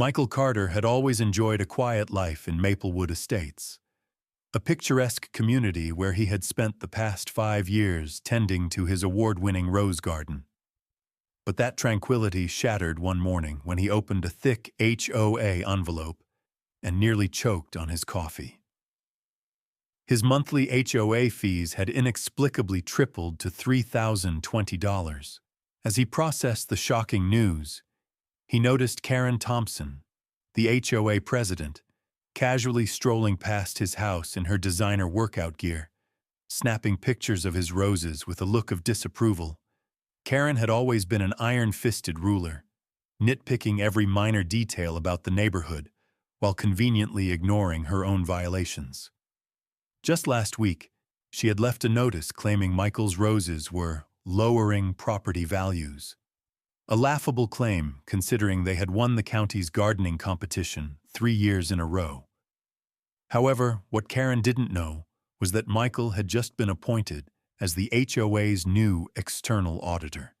Michael Carter had always enjoyed a quiet life in Maplewood Estates, a picturesque community where he had spent the past 5 years tending to his award-winning rose garden. But that tranquility shattered one morning when he opened a thick HOA envelope and nearly choked on his coffee. His monthly HOA fees had inexplicably tripled to $3,020. As he processed the shocking news, he noticed Karen Thompson, the HOA president, casually strolling past his house in her designer workout gear, snapping pictures of his roses with a look of disapproval. Karen had always been an iron-fisted ruler, nitpicking every minor detail about the neighborhood while conveniently ignoring her own violations. Just last week, she had left a notice claiming Michael's roses were lowering property values. A laughable claim, considering they had won the county's gardening competition 3 years in a row. However, what Karen didn't know was that Michael had just been appointed as the HOA's new external auditor.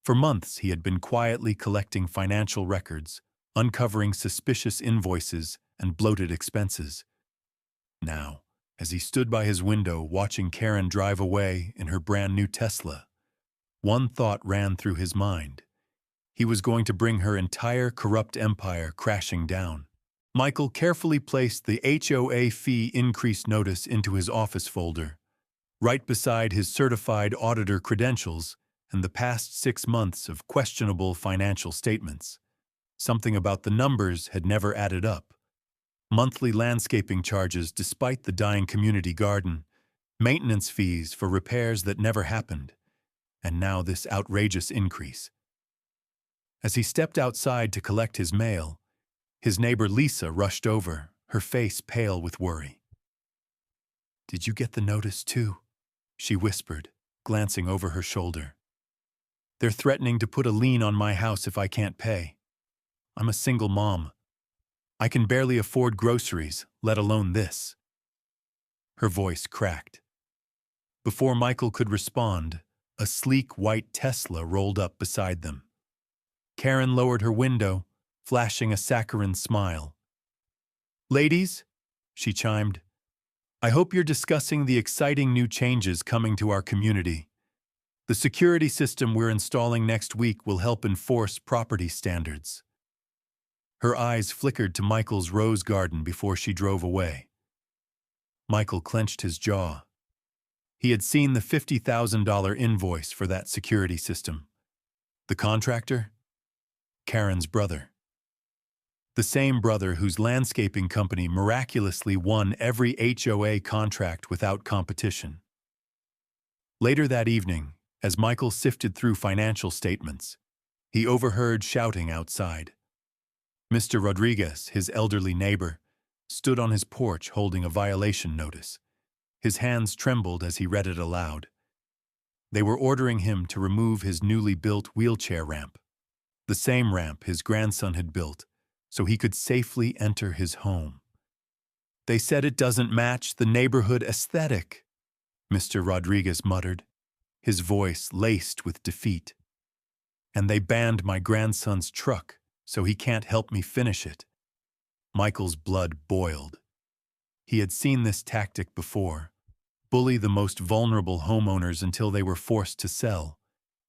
For months, he had been quietly collecting financial records, uncovering suspicious invoices and bloated expenses. Now, as he stood by his window watching Karen drive away in her brand-new Tesla, one thought ran through his mind. He was going to bring her entire corrupt empire crashing down. Michael carefully placed the HOA fee increase notice into his office folder, right beside his certified auditor credentials and the past 6 months of questionable financial statements. Something about the numbers had never added up. Monthly landscaping charges despite the dying community garden, maintenance fees for repairs that never happened, and now this outrageous increase. As he stepped outside to collect his mail, his neighbor Lisa rushed over, her face pale with worry. "Did you get the notice too?" she whispered, glancing over her shoulder. "They're threatening to put a lien on my house if I can't pay. I'm a single mom. I can barely afford groceries, let alone this." Her voice cracked. Before Michael could respond, a sleek white Tesla rolled up beside them. Karen lowered her window, flashing a saccharine smile. "Ladies," she chimed, "I hope you're discussing the exciting new changes coming to our community. The security system we're installing next week will help enforce property standards." Her eyes flickered to Michael's rose garden before she drove away. Michael clenched his jaw. He had seen the $50,000 invoice for that security system. The contractor? Karen's brother. The same brother whose landscaping company miraculously won every HOA contract without competition. Later that evening, as Michael sifted through financial statements, he overheard shouting outside. Mr. Rodriguez, his elderly neighbor, stood on his porch holding a violation notice. His hands trembled as he read it aloud. They were ordering him to remove his newly built wheelchair ramp, the same ramp his grandson had built, so he could safely enter his home. "They said it doesn't match the neighborhood aesthetic," Mr. Rodriguez muttered, his voice laced with defeat. "And they banned my grandson's truck, so he can't help me finish it." Michael's blood boiled. He had seen this tactic before: bully the most vulnerable homeowners until they were forced to sell,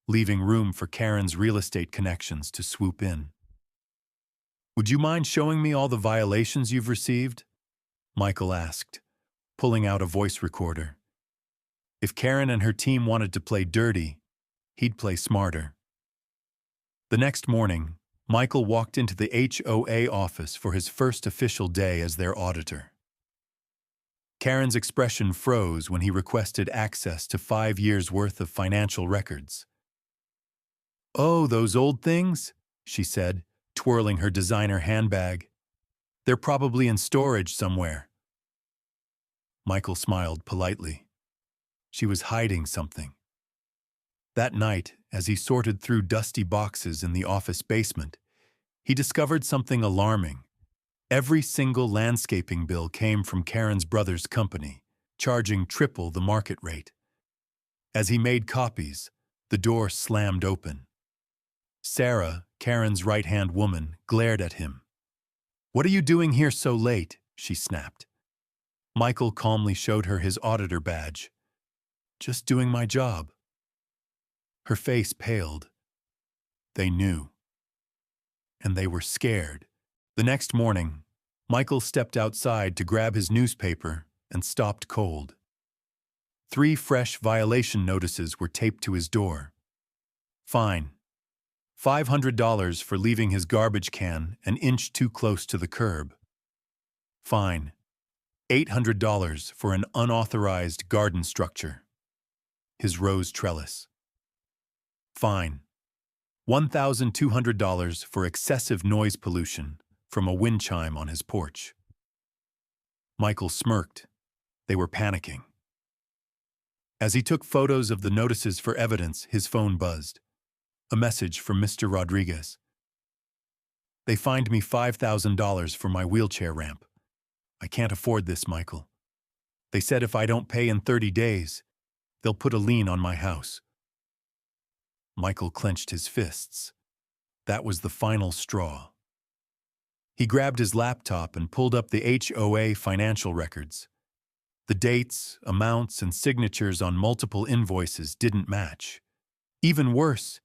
leaving room for Karen's real estate connections to swoop in. "Would you mind showing me all the violations you've received?" Michael asked, pulling out a voice recorder. If Karen and her team wanted to play dirty, he'd play smarter. The next morning, Michael walked into the HOA office for his first official day as their auditor. Karen's expression froze when he requested access to 5 years' worth of financial records. "Oh, those old things?" she said, twirling her designer handbag. "They're probably in storage somewhere." Michael smiled politely. She was hiding something. That night, as he sorted through dusty boxes in the office basement, he discovered something alarming. Every single landscaping bill came from Karen's brother's company, charging triple the market rate. As he made copies, the door slammed open. Sarah, Karen's right-hand woman, glared at him. "What are you doing here so late?" she snapped. Michael calmly showed her his auditor badge. "Just doing my job." Her face paled. They knew. And they were scared. The next morning, Michael stepped outside to grab his newspaper and stopped cold. 3 fresh violation notices were taped to his door. Fine. $500 for leaving his garbage can an inch too close to the curb. Fine. $800 for an unauthorized garden structure. His rose trellis. Fine. $1,200 for excessive noise pollution from a wind chime on his porch. Michael smirked. They were panicking. As he took photos of the notices for evidence, his phone buzzed. A message from Mr. Rodriguez. "They fined me $5,000 for my wheelchair ramp. I can't afford this, Michael. They said if I don't pay in 30 days, they'll put a lien on my house." Michael clenched his fists. That was the final straw. He grabbed his laptop and pulled up the HOA financial records. The dates, amounts, and signatures on multiple invoices didn't match. Even worse,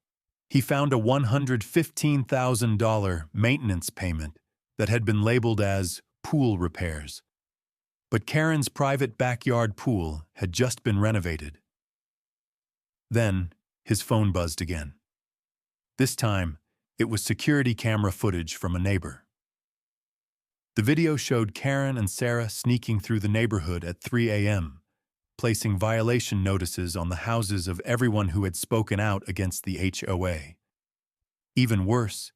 he found a $115,000 maintenance payment that had been labeled as pool repairs. But Karen's private backyard pool had just been renovated. Then, his phone buzzed again. This time, it was security camera footage from a neighbor. The video showed Karen and Sarah sneaking through the neighborhood at 3 a.m., placing violation notices on the houses of everyone who had spoken out against the HOA. Even worse,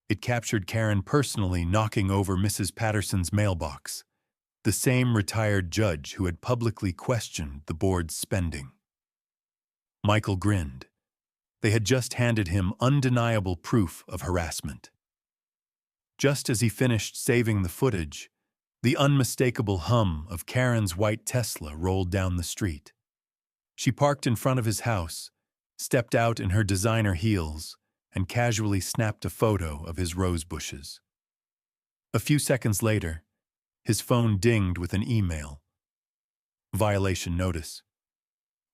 it captured Karen personally knocking over Mrs. Patterson's mailbox, the same retired judge who had publicly questioned the board's spending. Michael grinned. They had just handed him undeniable proof of harassment. Just as he finished saving the footage, the unmistakable hum of Karen's white Tesla rolled down the street. She parked in front of his house, stepped out in her designer heels, and casually snapped a photo of his rose bushes. A few seconds later, his phone dinged with an email. Violation notice.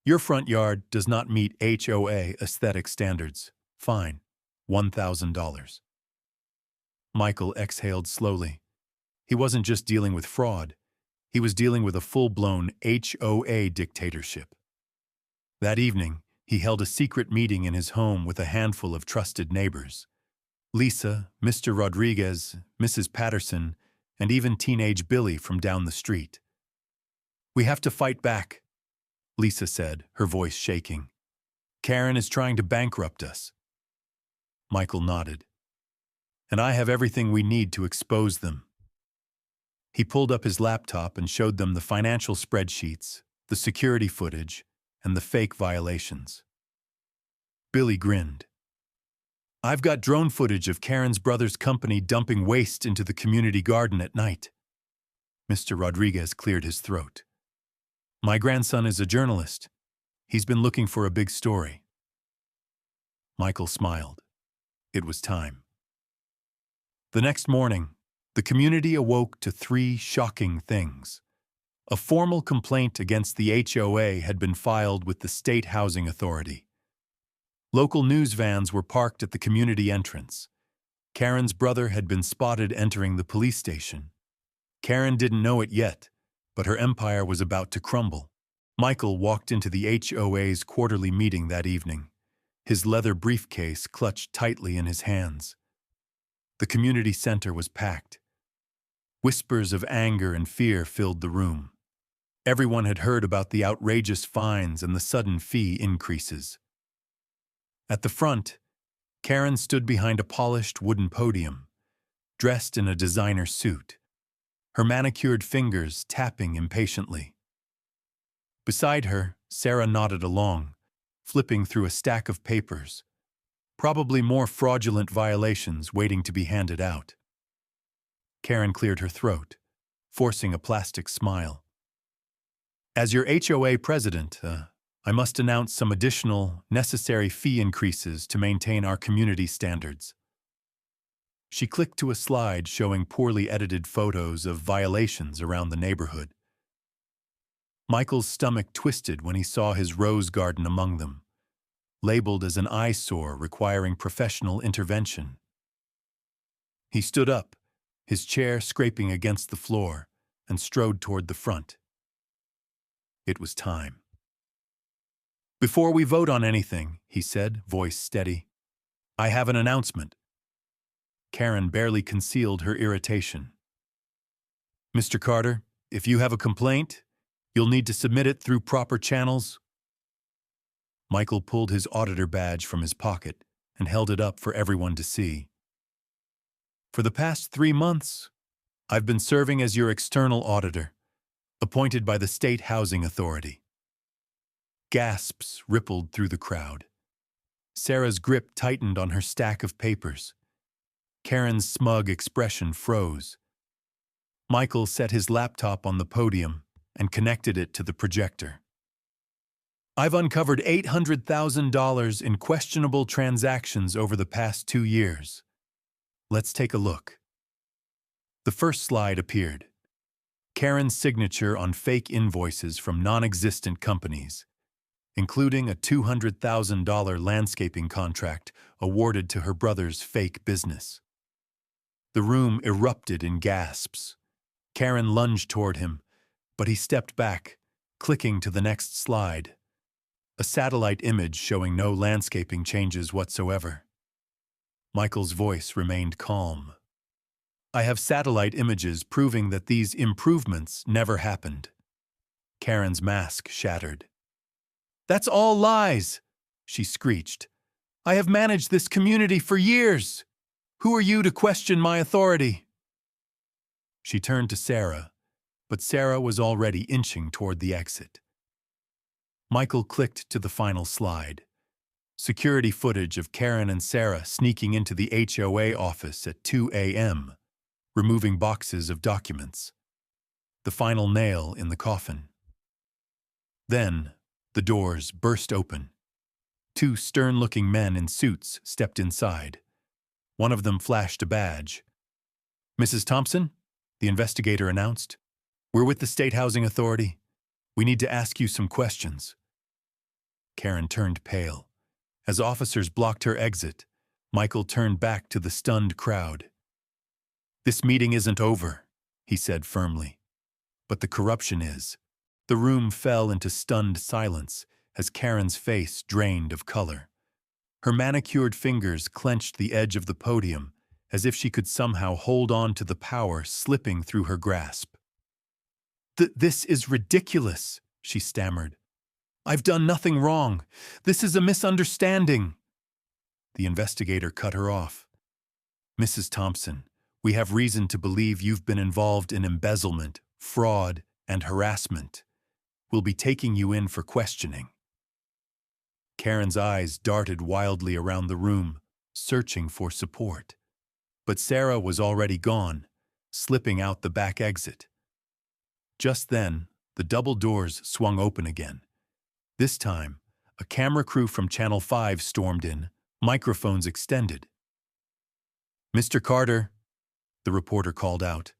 Your front yard does not meet HOA aesthetic standards. Fine, $1,000. Michael exhaled slowly. He wasn't just dealing with fraud. He was dealing with a full-blown HOA dictatorship. That evening, he held a secret meeting in his home with a handful of trusted neighbors. Lisa, Mr. Rodriguez, Mrs. Patterson, and even teenage Billy from down the street. "We have to fight back," Lisa said, her voice shaking. "Karen is trying to bankrupt us." Michael nodded. "And I have everything we need to expose them." He pulled up his laptop and showed them the financial spreadsheets, the security footage, and the fake violations. Billy grinned. "I've got drone footage of Karen's brother's company dumping waste into the community garden at night." Mr. Rodriguez cleared his throat. "My grandson is a journalist. He's been looking for a big story." Michael smiled. It was time. The next morning, the community awoke to 3 shocking things. A formal complaint against the HOA had been filed with the State Housing Authority. Local news vans were parked at the community entrance. Karen's brother had been spotted entering the police station. Karen didn't know it yet, but her empire was about to crumble. Michael walked into the HOA's quarterly meeting that evening, his leather briefcase clutched tightly in his hands. The community center was packed. Whispers of anger and fear filled the room. Everyone had heard about the outrageous fines and the sudden fee increases. At the front, Karen stood behind a polished wooden podium, dressed in a designer suit, her manicured fingers tapping impatiently. Beside her, Sarah nodded along, flipping through a stack of papers, probably more fraudulent violations waiting to be handed out. Karen cleared her throat, forcing a plastic smile. "As your HOA president, I must announce some additional, necessary fee increases to maintain our community standards." She clicked to a slide showing poorly edited photos of violations around the neighborhood. Michael's stomach twisted when he saw his rose garden among them, labeled as an eyesore requiring professional intervention. He stood up, his chair scraping against the floor, and strode toward the front. It was time. "Before we vote on anything," he said, voice steady, "I have an announcement." Karen barely concealed her irritation. "Mr. Carter, if you have a complaint, you'll need to submit it through proper channels." Michael pulled his auditor badge from his pocket and held it up for everyone to see. "For the past 3 months, I've been serving as your external auditor, appointed by the State Housing Authority." Gasps rippled through the crowd. Sarah's grip tightened on her stack of papers. Karen's smug expression froze. Michael set his laptop on the podium and connected it to the projector. "I've uncovered $800,000 in questionable transactions over the past 2 years. Let's take a look." The first slide appeared. Karen's signature on fake invoices from non-existent companies, including a $200,000 landscaping contract awarded to her brother's fake business. The room erupted in gasps. Karen lunged toward him, but he stepped back, clicking to the next slide. A satellite image showing no landscaping changes whatsoever. Michael's voice remained calm. "I have satellite images proving that these improvements never happened." Karen's mask shattered. "That's all lies," she screeched. "I have managed this community for years. Who are you to question my authority?" She turned to Sarah, but Sarah was already inching toward the exit. Michael clicked to the final slide. Security footage of Karen and Sarah sneaking into the HOA office at 2 a.m., removing boxes of documents. The final nail in the coffin. Then, the doors burst open. 2 stern-looking men in suits stepped inside. One of them flashed a badge. "Mrs. Thompson," the investigator announced, "we're with the State Housing Authority. We need to ask you some questions." Karen turned pale. As officers blocked her exit, Michael turned back to the stunned crowd. "This meeting isn't over," he said firmly. "But the corruption is." The room fell into stunned silence as Karen's face drained of color. Her manicured fingers clenched the edge of the podium as if she could somehow hold on to the power slipping through her grasp. This is ridiculous," she stammered. "I've done nothing wrong. This is a misunderstanding." The investigator cut her off. "Mrs. Thompson, we have reason to believe you've been involved in embezzlement, fraud, and harassment. We'll be taking you in for questioning." Karen's eyes darted wildly around the room, searching for support. But Sarah was already gone, slipping out the back exit. Just then, the double doors swung open again. This time, a camera crew from Channel 5 stormed in, microphones extended. "Mr. Carter," the reporter called out,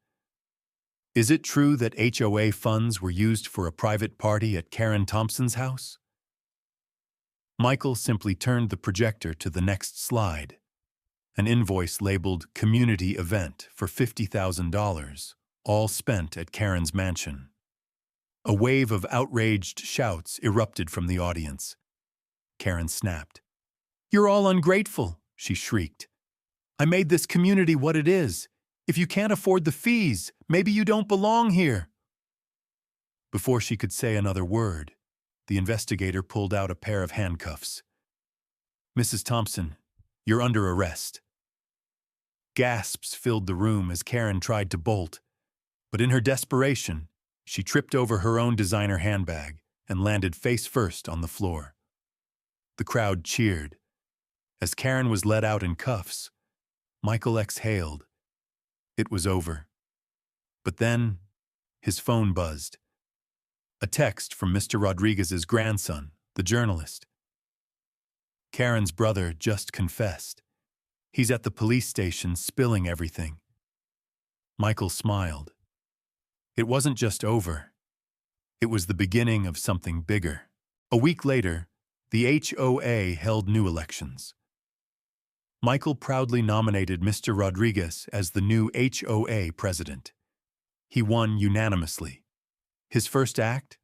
"is it true that HOA funds were used for a private party at Karen Thompson's house?" Michael simply turned the projector to the next slide. An invoice labeled "Community Event" for $50,000, all spent at Karen's mansion. A wave of outraged shouts erupted from the audience. Karen snapped. "You're all ungrateful," she shrieked. "I made this community what it is. If you can't afford the fees, maybe you don't belong here." Before she could say another word, the investigator pulled out a pair of handcuffs. "Mrs. Thompson, you're under arrest." Gasps filled the room as Karen tried to bolt, but in her desperation, she tripped over her own designer handbag and landed face first on the floor. The crowd cheered. As Karen was let out in cuffs, Michael exhaled. It was over. But then, his phone buzzed. A text from Mr. Rodriguez's grandson, the journalist. "Karen's brother just confessed. He's at the police station spilling everything. Michael smiled. It wasn't just over. It was the beginning of something bigger. A week later, the HOA held new elections. Michael proudly nominated Mr. Rodriguez as the new HOA president. He won unanimously. His first act?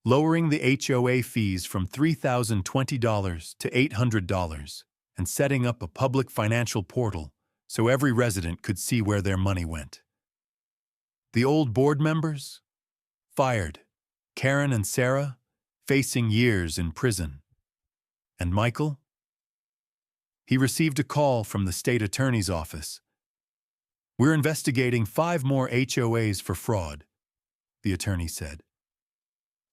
Lowering the HOA fees from $3,020 to $800 and setting up a public financial portal so every resident could see where their money went. The old board members? Fired. Karen and Sarah, facing years in prison. And Michael? He received a call from the state attorney's office. "We're investigating 5 more HOAs for fraud," the attorney said.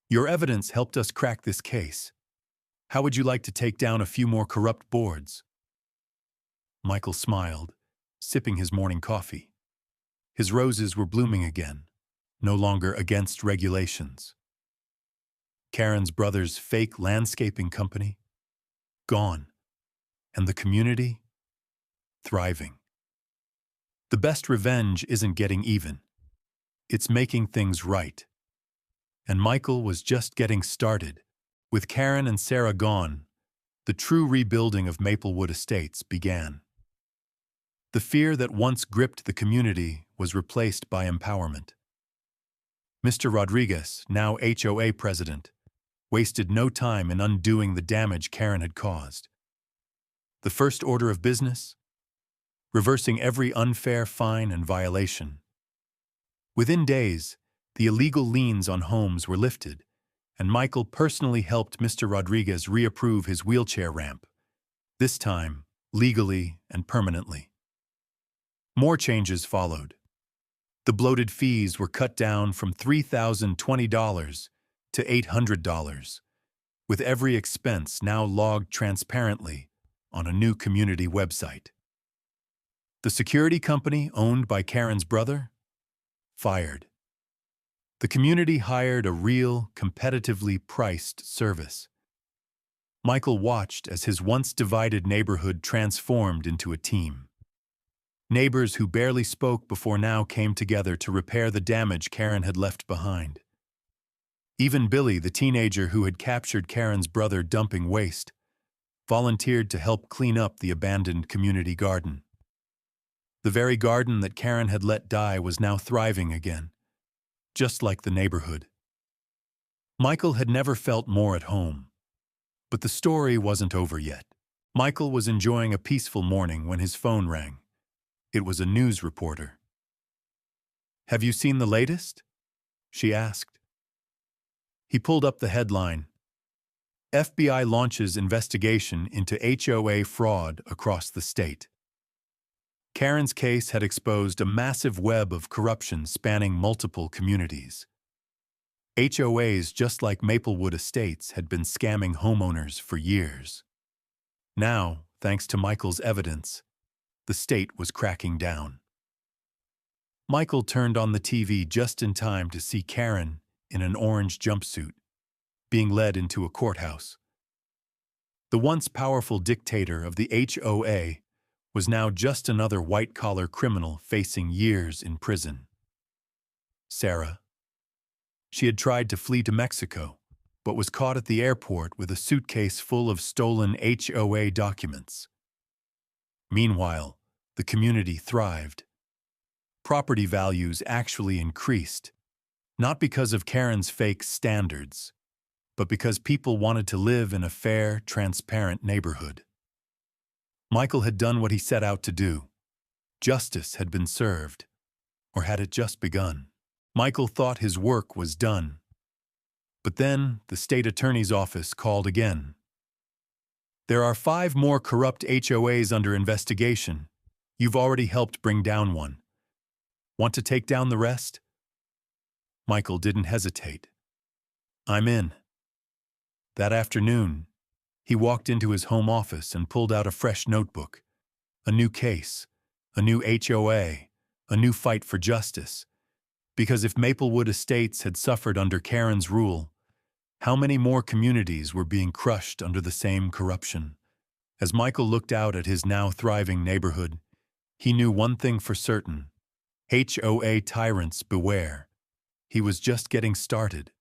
"Your evidence helped us crack this case. How would you like to take down a few more corrupt boards?" Michael smiled, sipping his morning coffee. His roses were blooming again, no longer against regulations. Karen's brother's fake landscaping company? Gone. And the community? Thriving. The best revenge isn't getting even. It's making things right. And Michael was just getting started. With Karen and Sarah gone, the true rebuilding of Maplewood Estates began. The fear that once gripped the community was replaced by empowerment. Mr. Rodriguez, now HOA president, wasted no time in undoing the damage Karen had caused. The first order of business? Reversing every unfair fine and violation. Within days, the illegal liens on homes were lifted, and Michael personally helped Mr. Rodriguez reapprove his wheelchair ramp, this time legally and permanently. More changes followed. The bloated fees were cut down from $3,020 to $800, with every expense now logged transparently on a new community website. The security company owned by Karen's brother? Fired. The community hired a real, competitively priced service. Michael watched as his once divided neighborhood transformed into a team. Neighbors who barely spoke before now came together to repair the damage Karen had left behind. Even Billy, the teenager who had captured Karen's brother dumping waste, volunteered to help clean up the abandoned community garden. The very garden that Karen had let die was now thriving again, just like the neighborhood. Michael had never felt more at home. But the story wasn't over yet. Michael was enjoying a peaceful morning when his phone rang. It was a news reporter. "Have you seen the latest?" she asked. He pulled up the headline. FBI launches investigation into HOA fraud across the state. Karen's case had exposed a massive web of corruption spanning multiple communities. HOAs, just like Maplewood Estates, had been scamming homeowners for years. Now, thanks to Michael's evidence, the state was cracking down. Michael turned on the TV just in time to see Karen in an orange jumpsuit, being led into a courthouse. The once powerful dictator of the HOA was now just another white-collar criminal facing years in prison. Sarah. She had tried to flee to Mexico, but was caught at the airport with a suitcase full of stolen HOA documents. Meanwhile, the community thrived. Property values actually increased, not because of Karen's fake standards, but because people wanted to live in a fair, transparent neighborhood. Michael had done what he set out to do. Justice had been served, or had it just begun? Michael thought his work was done. But then the state attorney's office called again. "There are 5 more corrupt HOAs under investigation. You've already helped bring down one. Want to take down the rest?" Michael didn't hesitate. "I'm in." That afternoon, he walked into his home office and pulled out a fresh notebook. A new case, a new HOA, a new fight for justice. Because if Maplewood Estates had suffered under Karen's rule, how many more communities were being crushed under the same corruption? As Michael looked out at his now thriving neighborhood, he knew one thing for certain: HOA tyrants beware. He was just getting started.